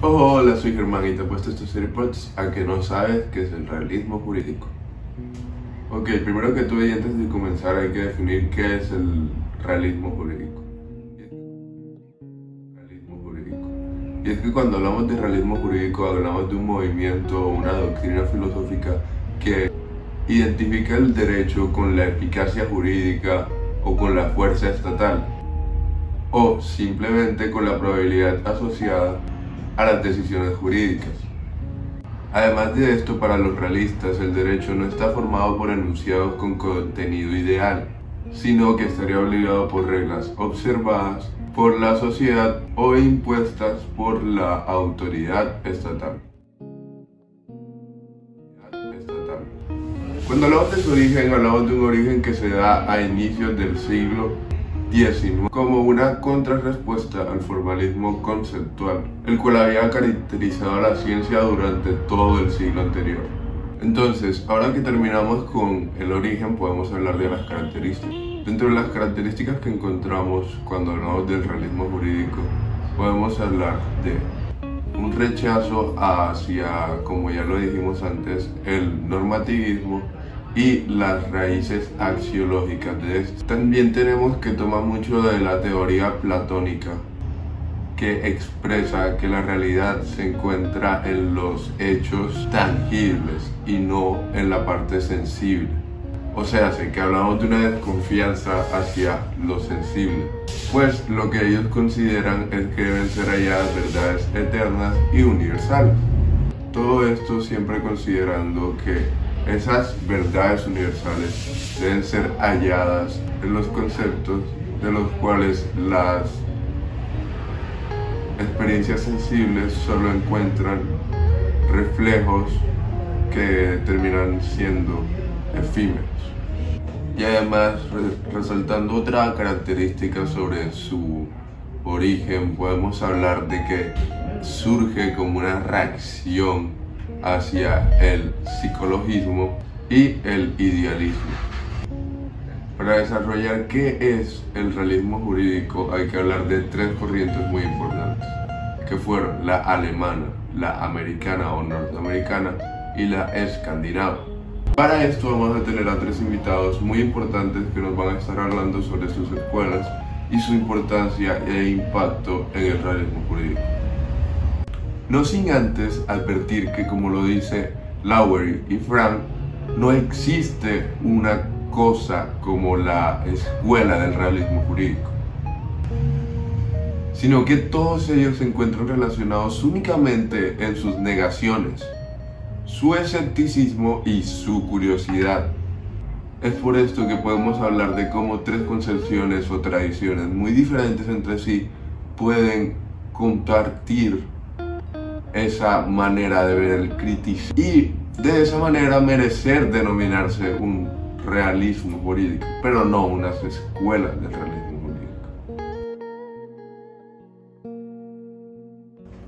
Hola, soy Germán y te he puesto estos AirPods a que no sabes qué es el realismo jurídico. Ok, primero que todo y antes de comenzar hay que definir qué es el realismo jurídico. Y es que cuando hablamos de realismo jurídico hablamos de un movimiento o una doctrina filosófica que identifica el derecho con la eficacia jurídica o con la fuerza estatal, o simplemente con la probabilidad asociada a las decisiones jurídicas. Además de esto, para los realistas, el derecho no está formado por enunciados con contenido ideal, sino que estaría obligado por reglas observadas por la sociedad o impuestas por la autoridad estatal. Cuando hablamos de su origen, hablamos de un origen que se da a inicios del siglo XIX como una contrarrespuesta al formalismo conceptual, el cual había caracterizado a la ciencia durante todo el siglo anterior. Entonces, ahora que terminamos con el origen, podemos hablar de las características. Dentro de las características que encontramos cuando hablamos del realismo jurídico, podemos hablar de un rechazo hacia, como ya lo dijimos antes, el normativismo y las raíces axiológicas de esto. También tenemos que tomar mucho de la teoría platónica, que expresa que la realidad se encuentra en los hechos tangibles y no en la parte sensible. O sea, sé que hablamos de una desconfianza hacia lo sensible, pues lo que ellos consideran es que deben ser halladas verdades eternas y universales. Todo esto siempre considerando que esas verdades universales deben ser halladas en los conceptos de los cuales las experiencias sensibles solo encuentran reflejos que terminan siendo efímeros. Y además, resaltando otra característica sobre su origen, podemos hablar de que surge como una reacción hacia el psicologismo y el idealismo. Para desarrollar qué es el realismo jurídico hay que hablar de tres corrientes muy importantes, que fueron la alemana, la americana o norteamericana y la escandinava. Para esto vamos a tener a tres invitados muy importantes que nos van a estar hablando sobre sus escuelas y su importancia e impacto en el realismo jurídico. No sin antes advertir que, como lo dice Lowery y Frank, no existe una cosa como la escuela del realismo jurídico, sino que todos ellos se encuentran relacionados únicamente en sus negaciones, su escepticismo y su curiosidad. Es por esto que podemos hablar de cómo tres concepciones o tradiciones muy diferentes entre sí pueden compartir esa manera de ver el criticismo y de esa manera merecer denominarse un realismo jurídico, pero no unas escuelas del realismo jurídico.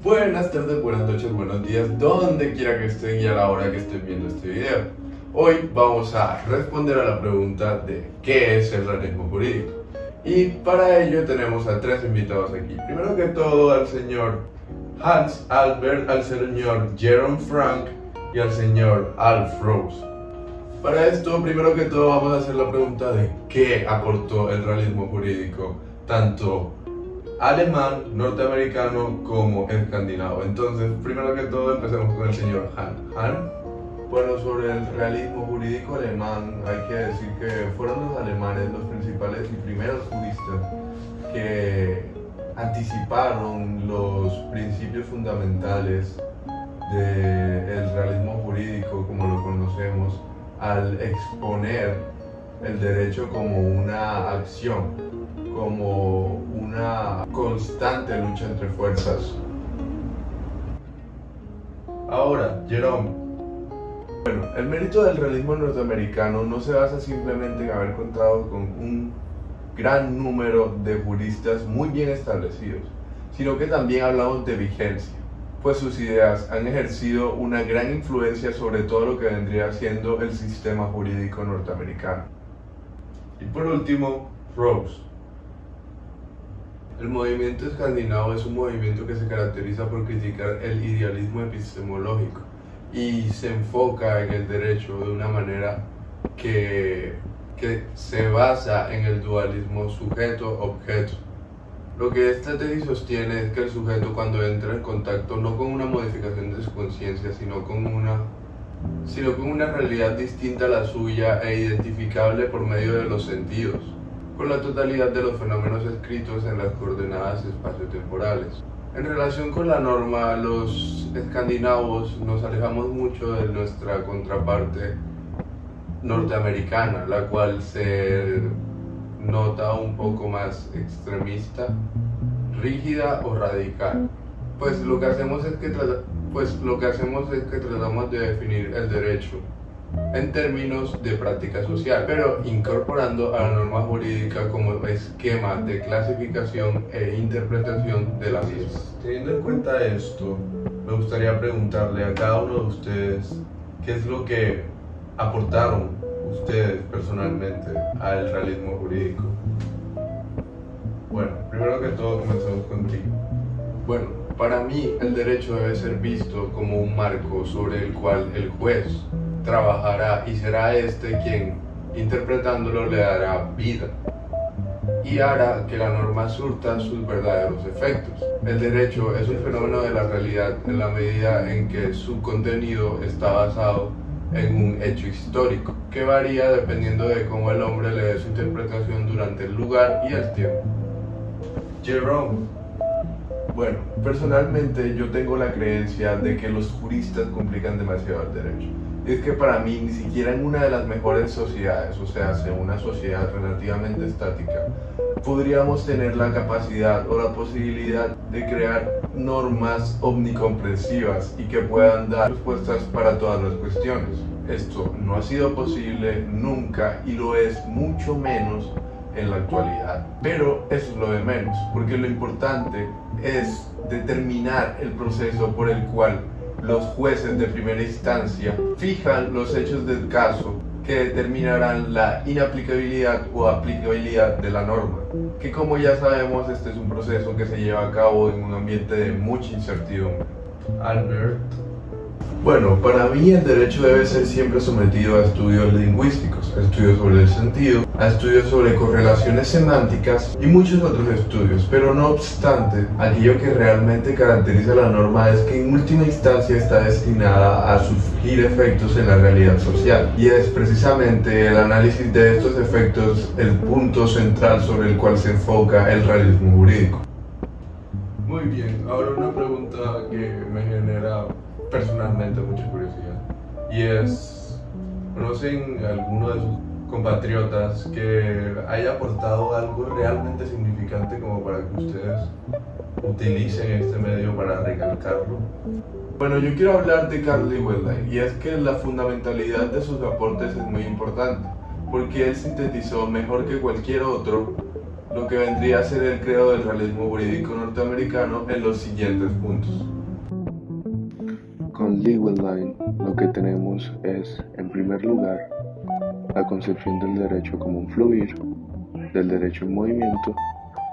Buenas tardes, buenas noches, buenos días, donde quiera que estén y a la hora que estén viendo este video. Hoy vamos a responder a la pregunta de ¿qué es el realismo jurídico? Y para ello tenemos a tres invitados aquí. Primero que todo al señor Hans Albert, al señor Jerome Frank y al señor Alf Rose. Para esto, primero que todo, vamos a hacer la pregunta de qué aportó el realismo jurídico, tanto alemán, norteamericano como escandinavo. Entonces, primero que todo, empecemos con el señor Han. Bueno, sobre el realismo jurídico alemán, hay que decir que fueron los alemanes los principales y primeros juristas que anticiparon los principios fundamentales del realismo jurídico como lo conocemos, al exponer el derecho como una acción, como una constante lucha entre fuerzas. Ahora, Jerome. Bueno, el mérito del realismo norteamericano no se basa simplemente en haber contado con un gran número de juristas muy bien establecidos, sino que también hablamos de vigencia, pues sus ideas han ejercido una gran influencia sobre todo lo que vendría siendo el sistema jurídico norteamericano. Y por último, Rose. El movimiento escandinavo es un movimiento que se caracteriza por criticar el idealismo epistemológico y se enfoca en el derecho de una manera que se basa en el dualismo sujeto-objeto. Lo que esta tesis sostiene es que el sujeto, cuando entra en contacto no con una modificación de su conciencia, sino con una realidad distinta a la suya e identificable por medio de los sentidos, con la totalidad de los fenómenos escritos en las coordenadas espaciotemporales. En relación con la norma, los escandinavos nos alejamos mucho de nuestra contraparte norteamericana, la cual se nota un poco más extremista, rígida o radical. Pues lo que hacemos es que tratamos de definir el derecho en términos de práctica social, pero incorporando a la norma jurídica como esquema de clasificación e interpretación de la misma. Teniendo en cuenta esto, me gustaría preguntarle a cada uno de ustedes qué es lo que aportaron ustedes personalmente al realismo jurídico. Bueno, primero que todo comencemos contigo. Bueno, para mí el derecho debe ser visto como un marco sobre el cual el juez trabajará y será este quien, interpretándolo, le dará vida y hará que la norma surta sus verdaderos efectos. El derecho es un fenómeno de la realidad en la medida en que su contenido está basado en un hecho histórico, que varía dependiendo de cómo el hombre le dé su interpretación durante el lugar y el tiempo. Jerome. Bueno, personalmente yo tengo la creencia de que los juristas complican demasiado el derecho. Es que para mí ni siquiera en una de las mejores sociedades, o sea, en una sociedad relativamente estática, podríamos tener la capacidad o la posibilidad de crear normas omnicomprensivas y que puedan dar respuestas para todas las cuestiones. Esto no ha sido posible nunca y lo es mucho menos en la actualidad. Pero eso es lo de menos, porque lo importante es determinar el proceso por el cual los jueces de primera instancia fijan los hechos del caso que determinarán la inaplicabilidad o aplicabilidad de la norma, que como ya sabemos este es un proceso que se lleva a cabo en un ambiente de mucha incertidumbre. Albert. Bueno, para mí el derecho debe ser siempre sometido a estudios lingüísticos, a estudios sobre el sentido, a estudios sobre correlaciones semánticas y muchos otros estudios, pero no obstante, aquello que realmente caracteriza la norma es que en última instancia está destinada a surgir efectos en la realidad social, y es precisamente el análisis de estos efectos el punto central sobre el cual se enfoca el realismo jurídico. Muy bien, ahora una pregunta que me genera personalmente mucha curiosidad, y es, ¿conocen a alguno de sus compatriotas que haya aportado algo realmente significante como para que ustedes utilicen este medio para recalcarlo? Bueno, yo quiero hablar de Carl Liebeheim, y es que la fundamentalidad de sus aportes es muy importante, porque él sintetizó mejor que cualquier otro lo que vendría a ser el credo del realismo jurídico norteamericano en los siguientes puntos. Con Liebeheim lo que tenemos es, en primer lugar, la concepción del derecho como un fluir, del derecho en movimiento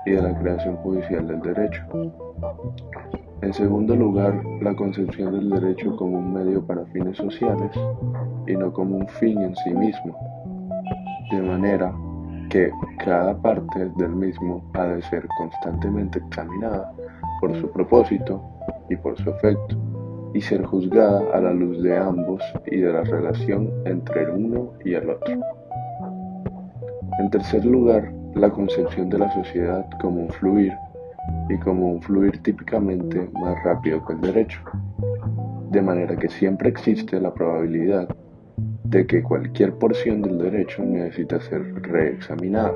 y de la creación judicial del derecho. En segundo lugar, la concepción del derecho como un medio para fines sociales y no como un fin en sí mismo, de manera que cada parte del mismo ha de ser constantemente examinada por su propósito y por su efecto, y ser juzgada a la luz de ambos y de la relación entre el uno y el otro. En tercer lugar, la concepción de la sociedad como un fluir, y como un fluir típicamente más rápido que el derecho, de manera que siempre existe la probabilidad de que cualquier porción del derecho necesita ser reexaminada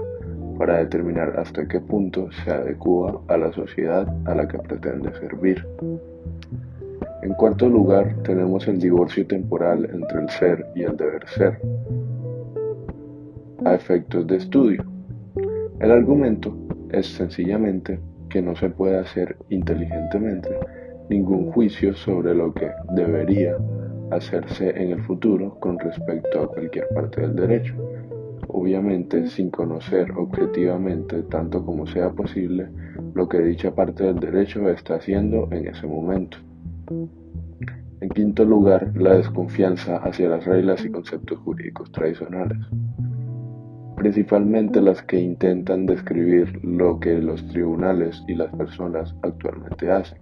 para determinar hasta qué punto se adecúa a la sociedad a la que pretende servir. En cuarto lugar, tenemos el divorcio temporal entre el ser y el deber ser, a efectos de estudio. El argumento es sencillamente que no se puede hacer inteligentemente ningún juicio sobre lo que debería hacerse en el futuro con respecto a cualquier parte del derecho, obviamente sin conocer objetivamente, tanto como sea posible, lo que dicha parte del derecho está haciendo en ese momento. En quinto lugar, la desconfianza hacia las reglas y conceptos jurídicos tradicionales, principalmente las que intentan describir lo que los tribunales y las personas actualmente hacen.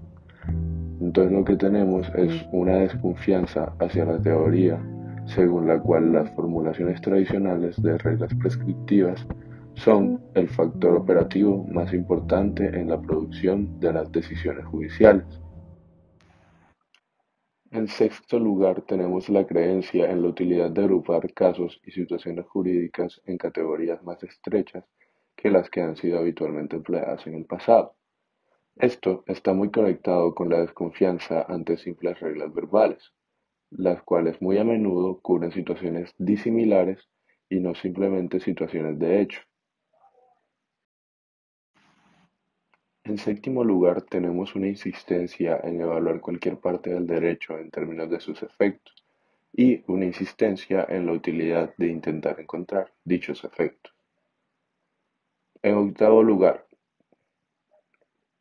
Entonces lo que tenemos es una desconfianza hacia la teoría, según la cual las formulaciones tradicionales de reglas prescriptivas son el factor operativo más importante en la producción de las decisiones judiciales. En sexto lugar, tenemos la creencia en la utilidad de agrupar casos y situaciones jurídicas en categorías más estrechas que las que han sido habitualmente empleadas en el pasado. Esto está muy conectado con la desconfianza ante simples reglas verbales, las cuales muy a menudo cubren situaciones disimilares y no simplemente situaciones de hecho. En séptimo lugar, tenemos una insistencia en evaluar cualquier parte del derecho en términos de sus efectos y una insistencia en la utilidad de intentar encontrar dichos efectos. En octavo lugar,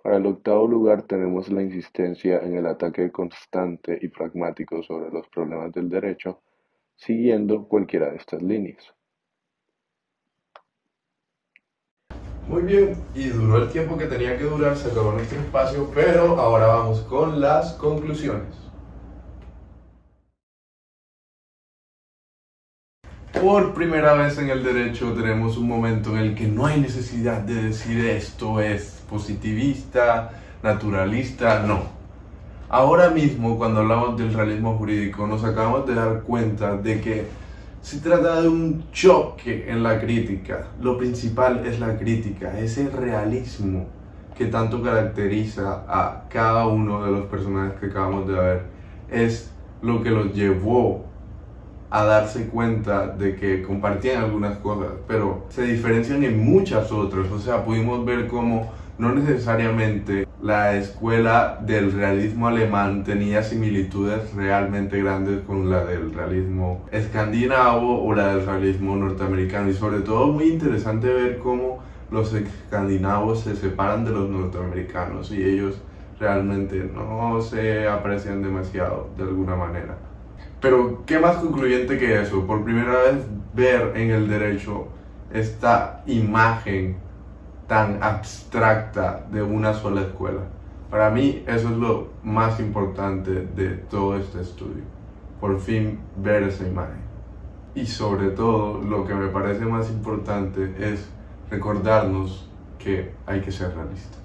para el octavo lugar tenemos la insistencia en el ataque constante y pragmático sobre los problemas del derecho, siguiendo cualquiera de estas líneas. Muy bien, y duró el tiempo que tenía que durar, se acabó nuestro espacio, pero ahora vamos con las conclusiones. Por primera vez en el derecho tenemos un momento en el que no hay necesidad de decir esto es positivista, naturalista, no. Ahora mismo, cuando hablamos del realismo jurídico, nos acabamos de dar cuenta de que se trata de un choque en la crítica. Lo principal es la crítica, ese realismo que tanto caracteriza a cada uno de los personajes que acabamos de ver, es lo que los llevó a darse cuenta de que compartían algunas cosas, pero se diferencian en muchas otras. O sea, pudimos ver cómo no necesariamente la escuela del realismo alemán tenía similitudes realmente grandes con la del realismo escandinavo o la del realismo norteamericano, y sobre todo muy interesante ver cómo los escandinavos se separan de los norteamericanos y ellos realmente no se aprecian demasiado de alguna manera. Pero qué más concluyente que eso, por primera vez ver en el derecho esta imagen tan abstracta de una sola escuela. Para mí eso es lo más importante de todo este estudio, por fin ver esa imagen. Y sobre todo, lo que me parece más importante es recordarnos que hay que ser realistas.